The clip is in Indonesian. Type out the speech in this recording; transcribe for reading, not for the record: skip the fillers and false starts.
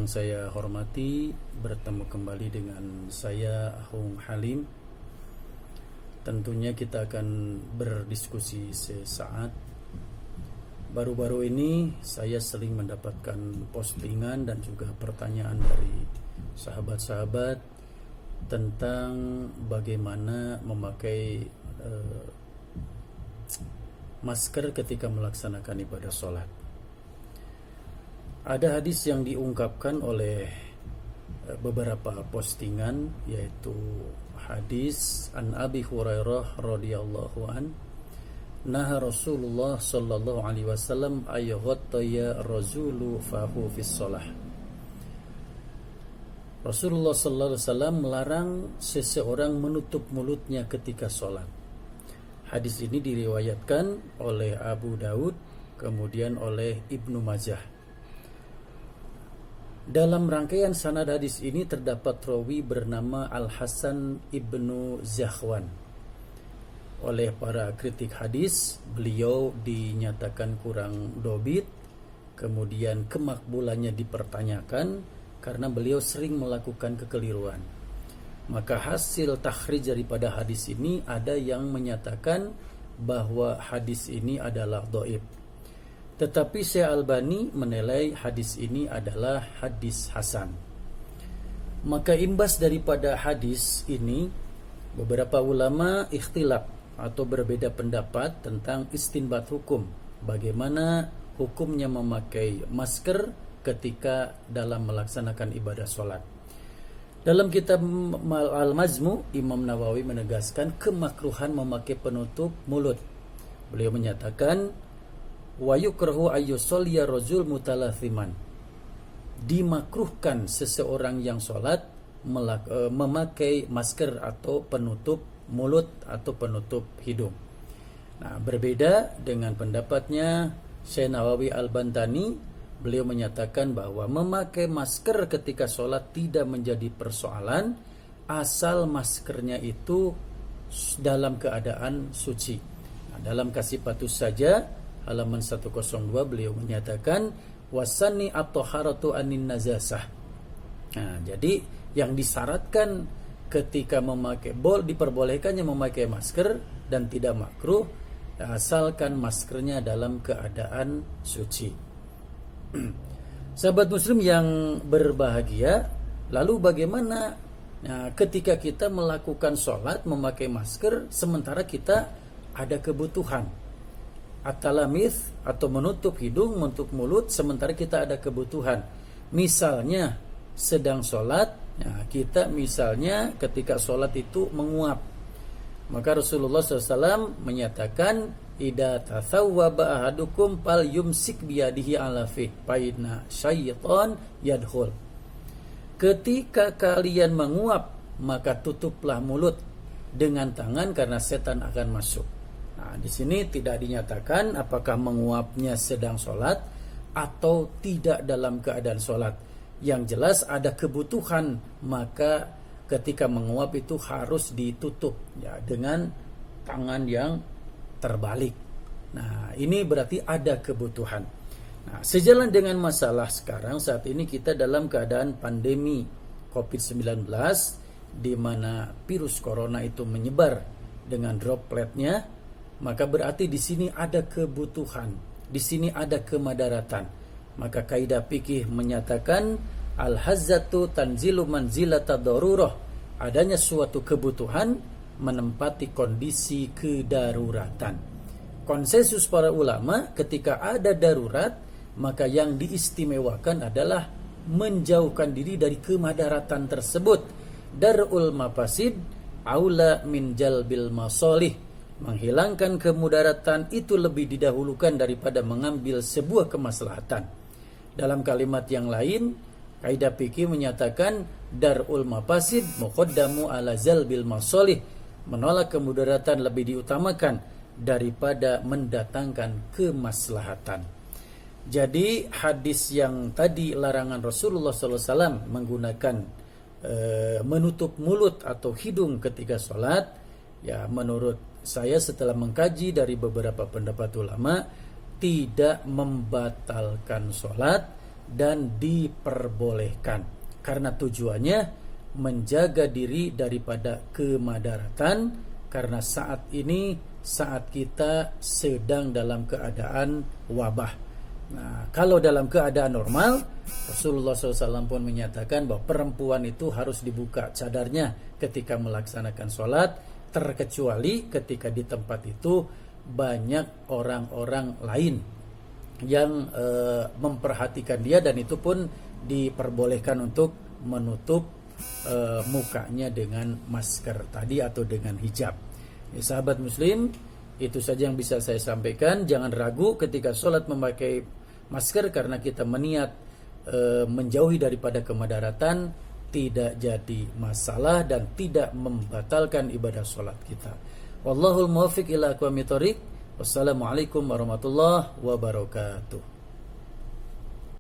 Saya hormati, bertemu kembali dengan saya Ahung Halim. Tentunya kita akan berdiskusi sesaat. Baru-baru ini saya sering mendapatkan postingan dan juga pertanyaan dari sahabat-sahabat tentang bagaimana memakai masker ketika melaksanakan ibadah sholat. Ada hadis yang diungkapkan oleh beberapa postingan, yaitu hadis an Abi Hurairah radhiyallahu an, naha Rasulullah sallallahu alaihi wasallam ayyughattaya rajulu fahu fis shalah. Rasulullah sallallahu alaihi wasallam melarang seseorang menutup mulutnya ketika sholat. Hadis ini diriwayatkan oleh Abu Daud, kemudian oleh Ibnu Majah. Dalam rangkaian sanad hadis ini terdapat rawi bernama Al-Hasan Ibnu Zakhwan. Oleh para kritik hadis, beliau dinyatakan kurang dobit, kemudian kemakbulannya dipertanyakan karena beliau sering melakukan kekeliruan. Maka hasil takhrij daripada hadis ini ada yang menyatakan bahwa hadis ini adalah dhaif. Tetapi Syekh Albani menilai hadis ini adalah hadis hasan. Maka imbas daripada hadis ini, beberapa ulama ikhtilaf atau berbeda pendapat tentang istinbat hukum. Bagaimana hukumnya memakai masker ketika dalam melaksanakan ibadah sholat. Dalam kitab Al-Majmu', Imam Nawawi menegaskan kemakruhan memakai penutup mulut. Beliau menyatakan, wa yukrahu ayyusalliya rajul mutalathiman. Dimakruhkan seseorang yang sholat memakai masker atau penutup mulut atau penutup hidung. Nah, berbeda dengan pendapatnya Syekh Nawawi Al-Bantani. Beliau menyatakan bahwa memakai masker ketika sholat tidak menjadi persoalan asal maskernya itu dalam keadaan suci. Nah, dalam Kasifatus saja halaman 102 beliau menyatakan wasani at-taharatu anin najasah. Nah, jadi yang disyaratkan ketika memakai diperbolehkannya memakai masker dan tidak makruh asalkan maskernya dalam keadaan suci. Sahabat muslim yang berbahagia, lalu bagaimana ketika kita melakukan sholat memakai masker sementara kita ada kebutuhan? At-talamith atau menutup hidung, menutup mulut sementara kita ada kebutuhan. Misalnya sedang sholat, kita misalnya ketika sholat itu menguap. Maka Rasulullah SAW menyatakan, idza tathawwaba ahadukum fal yumsik biyadihi ala fih fa inna syaitan yadkhul. Ketika kalian menguap, maka tutuplah mulut dengan tangan karena setan akan masuk. Nah, di sini tidak dinyatakan apakah menguapnya sedang sholat atau tidak dalam keadaan sholat. Yang jelas ada kebutuhan, maka ketika menguap itu harus ditutup dengan tangan yang terbalik. Nah, ini berarti ada kebutuhan. Nah, sejalan dengan masalah sekarang saat ini kita dalam keadaan pandemi COVID-19 di mana virus corona itu menyebar dengan dropletnya. Maka berarti di sini ada kebutuhan, di sini ada kemadaratan. Maka kaidah fikih menyatakan al-hazzatu tanzilu manzilata darurah. Adanya suatu kebutuhan menempati kondisi kedaruratan. Konsensus para ulama ketika ada darurat, maka yang diistimewakan adalah menjauhkan diri dari kemadaratan tersebut. Darul mafasid aula min jalbil masalih. Menghilangkan kemudaratan itu lebih didahulukan daripada mengambil sebuah kemaslahatan. Dalam kalimat yang lain, kaidah fikih menyatakan darul mafasid muqaddamu ala zalbil masalih. Menolak kemudaratan lebih diutamakan daripada mendatangkan kemaslahatan. Jadi hadis yang tadi larangan Rasulullah SAW menggunakan menutup mulut atau hidung ketika sholat, ya menurut saya setelah mengkaji dari beberapa pendapat ulama tidak membatalkan sholat, dan diperbolehkan, karena tujuannya menjaga diri daripada kemadaratan, karena saat ini saat kita sedang dalam keadaan wabah. Nah, kalau dalam keadaan normal, Rasulullah SAW pun menyatakan bahwa perempuan itu harus dibuka cadarnya ketika melaksanakan sholat, terkecuali ketika di tempat itu banyak orang-orang lain yang memperhatikan dia, dan itu pun diperbolehkan untuk menutup mukanya dengan masker tadi atau dengan hijab. Ya, sahabat muslim, itu saja yang bisa saya sampaikan. Jangan ragu ketika sholat memakai masker, karena kita meniat menjauhi daripada kemadaratan, tidak jadi masalah dan tidak membatalkan ibadah sholat kita. Wallahul muwaffiq ila aqwamit thoriq. Wassalamualaikum warahmatullahi wabarakatuh.